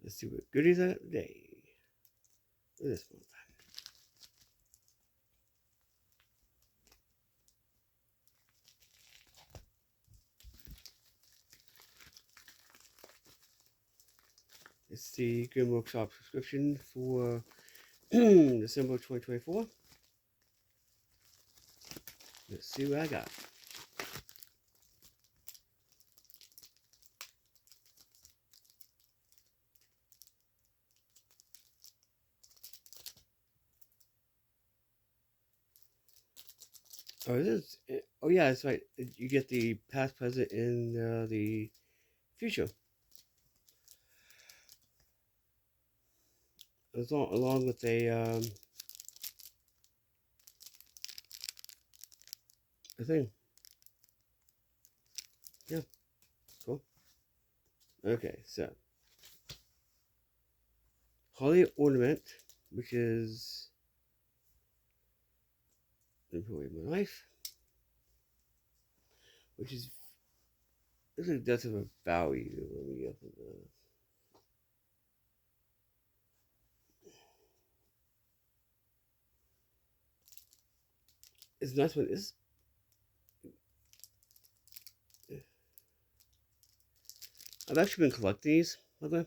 Let's see what goodies are today. Look at this one. It's the Grim Workshop subscription for December 2024. Let's see what I got. Oh, this is, oh yeah, that's right. You get the past, present, and the future, along with a thing. Yeah, cool. Okay, so Holly Ornament, which is the employee of my life, which is this does have a value. Let me open the. It's a nice one. I've actually been collecting these, by the way.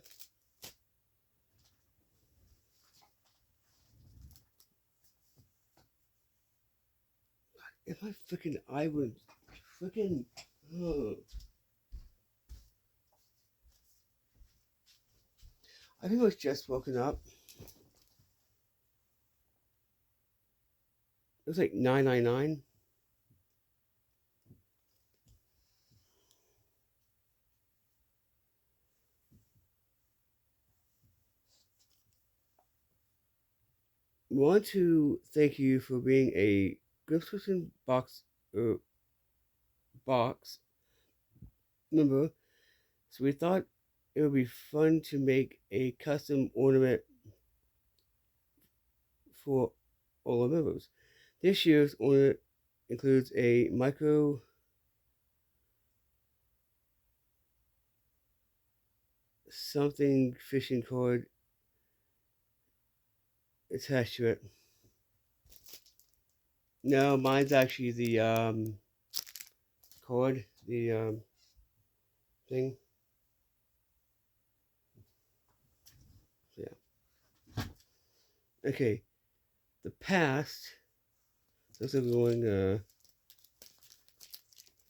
If I freaking I would freaking I think I was just woken up. It was like 999. I want to thank you for being a Giftscription box member. So we thought it would be fun to make a custom ornament for all our members. This year's ornament includes a micro something fishing cord attached to it. No, mine's actually the cord, the thing. Yeah. Okay. The past. Looks like we're going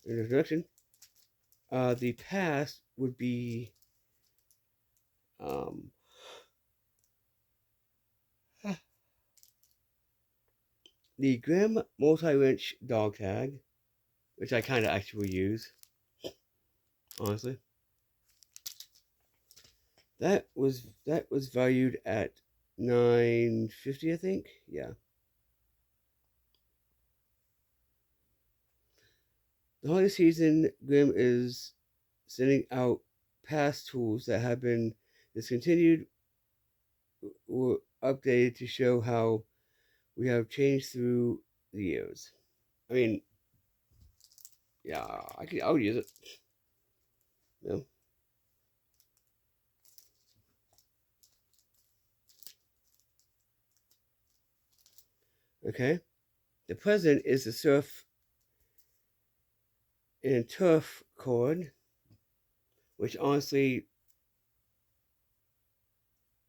in a direction. The past would be um the Grimm multi-wrench dog tag, which I kind of actually use, honestly. That was valued at $9.50, I think. Yeah. The holiday season, Grimm is sending out past tools that have been discontinued or updated to show how we have changed through the years. I mean, yeah, I would use it. Yeah. Okay. The present is the surf and turf cord, which honestly,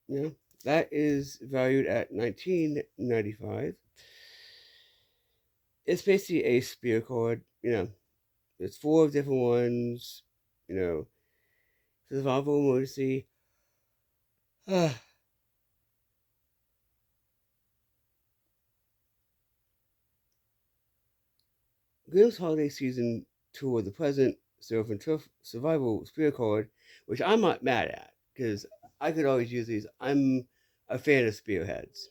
you know, that is valued at $19.95. It's basically a spear cord. There's four different ones. You know, survival emergency. Grimm's holiday season tour, the present surf and turf survival spear cord, which I'm not mad at because I could always use these. I'm a fan of spearheads.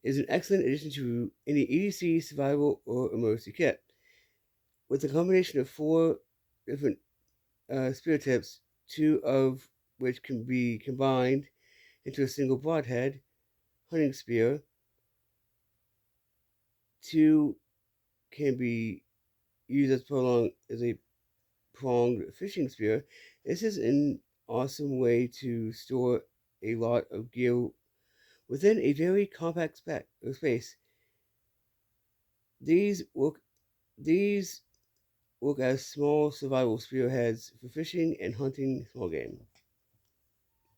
Is an excellent addition to any EDC survival or emergency kit. With a combination of four different spear tips, two of which can be combined into a single broadhead hunting spear, two can be used as a pronged fishing spear, This is an awesome way to store a lot of gear within a very compact space. These work these work as small survival spearheads for fishing and hunting small game.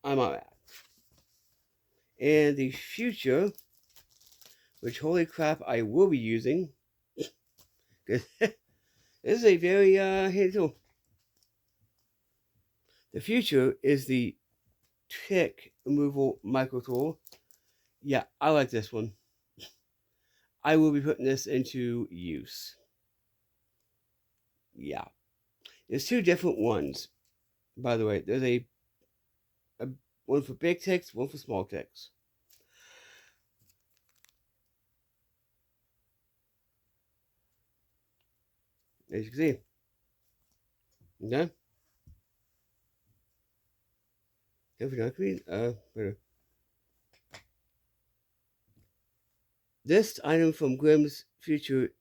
I'm on that. And the future, which holy crap I will be using, because this is a very handy tool. The future is the tick removal micro tool. Yeah, I like this one. I will be putting this into use. Yeah. There's two different ones, by the way. There's a one for big ticks, one for small ticks. As you can see. Okay? If you're not green, better. This item from Grimm's Future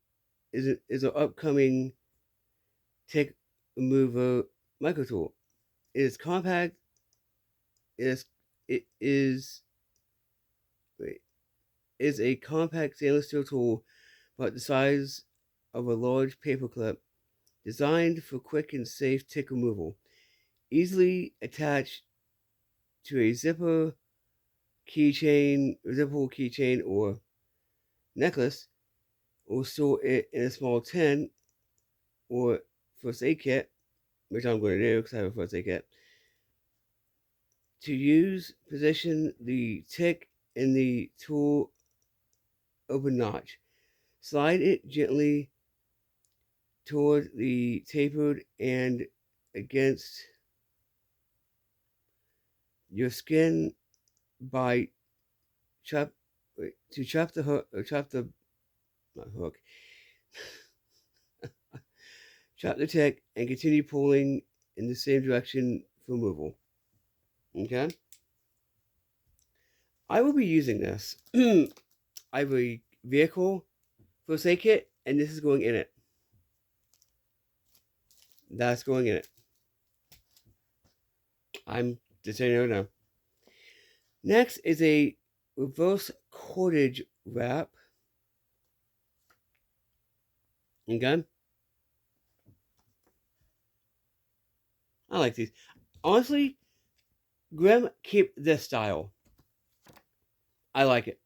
is an upcoming tick remover micro tool. It is compact. It is a compact stainless steel tool about the size of a large paperclip, designed for quick and safe tick removal. Easily attached to a zippable keychain, or necklace, or store it in a small tin or first aid kit, which I'm going to do because I have a first aid kit. To use, position the tick in the tool open notch. Slide it gently toward the tapered and against your skin by chop the hook, not hook, chop the tick and continue pulling in the same direction for removal. Okay? I will be using this. I have a vehicle first aid kit, and this is going in it. That's going in it. I'm just saying it now. Next is a reverse cordage wrap. Okay? I like these. Honestly, Grimm, keep this style. I like it.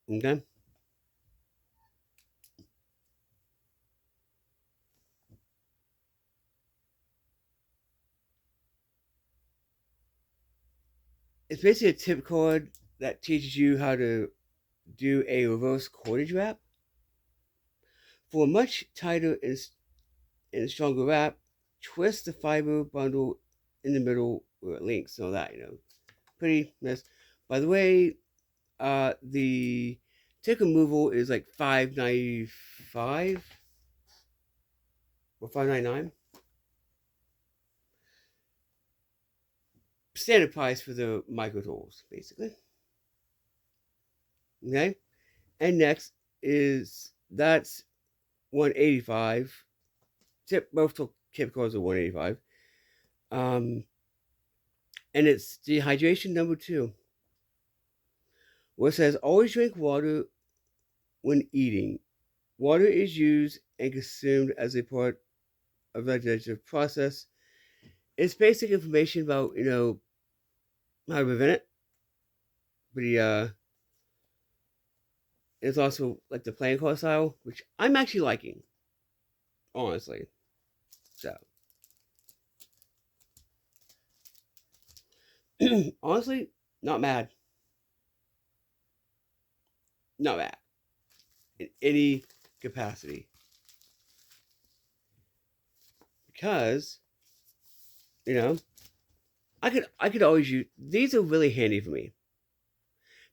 Okay? It's basically a tip card that teaches you how to do a reverse cordage wrap. For a much tighter and stronger wrap, twist the fiber bundle in the middle where it links and all that, Pretty nice. By the way, the tick removal is like $5.95 or $5.99. Standard price for the micro tools, basically. Okay, and next is that's $185. Both tip cards are $185. And it's dehydration number 2, where it says always drink water when eating. Water is used and consumed as a part of the digestive process. It's basic information about how to prevent it. But it's also like the playing card style, which I'm actually liking, honestly. So honestly, not mad. Not bad in any capacity. Because, you know, I could always use these are really handy for me.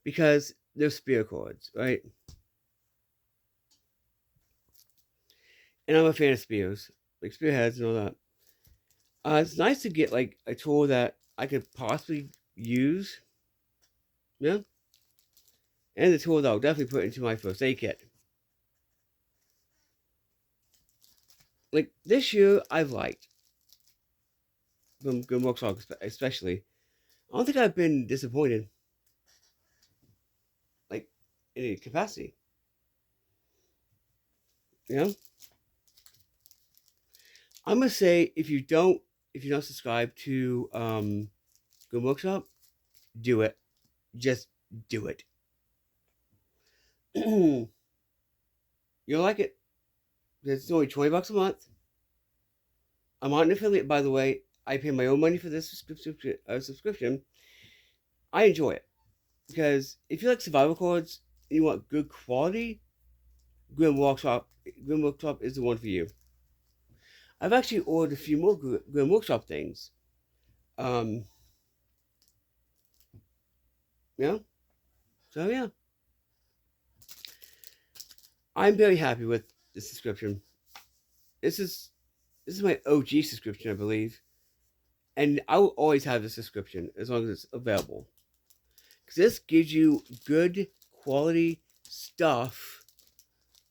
Because they're spear cards, right? And I'm a fan of spears, like spearheads and all that. It's nice to get like a tool that I could possibly use, yeah, and the tool that I'll definitely put into my first aid kit. like this year I've liked from Good Workshop, especially. I don't think I've been disappointed, like in any capacity. You know, I'm gonna say if you're not subscribed to Good Workshop, do it. Just do it. You'll like it. It's only $20 a month. I'm not an affiliate, by the way. I pay my own money for this subscription. I enjoy it because if you like survival cards and you want good quality, Grim Workshop is the one for you. I've actually ordered a few more Grim Workshop things. Um, yeah. So yeah, I'm very happy with the subscription. This is this is my OG subscription, I believe, and I will always have the subscription as long as it's available. Because this gives you good quality stuff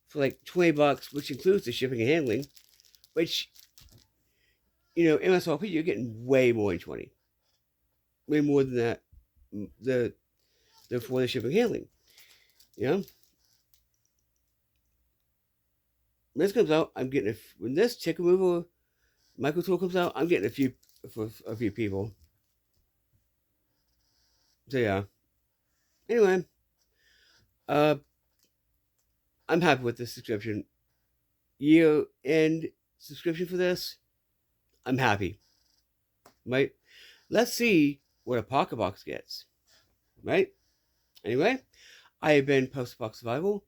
for like $20, which includes the shipping and handling. Which MSRP you're getting way more than 20, way more than that. The for the shipping and handling. You know, when this comes out, I'm getting when this chicken removal micro tool comes out, I'm getting a few for a few people. So yeah. Anyway, uh, I'm happy with this subscription. Year end subscription for this, I'm happy. Right? Let's see what a Pocket Box gets. Right? Anyway, I have been Post Box Survival.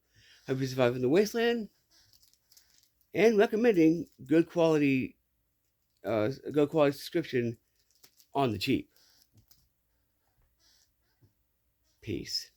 Have been surviving the wasteland and recommending good quality subscription on the cheap. Peace.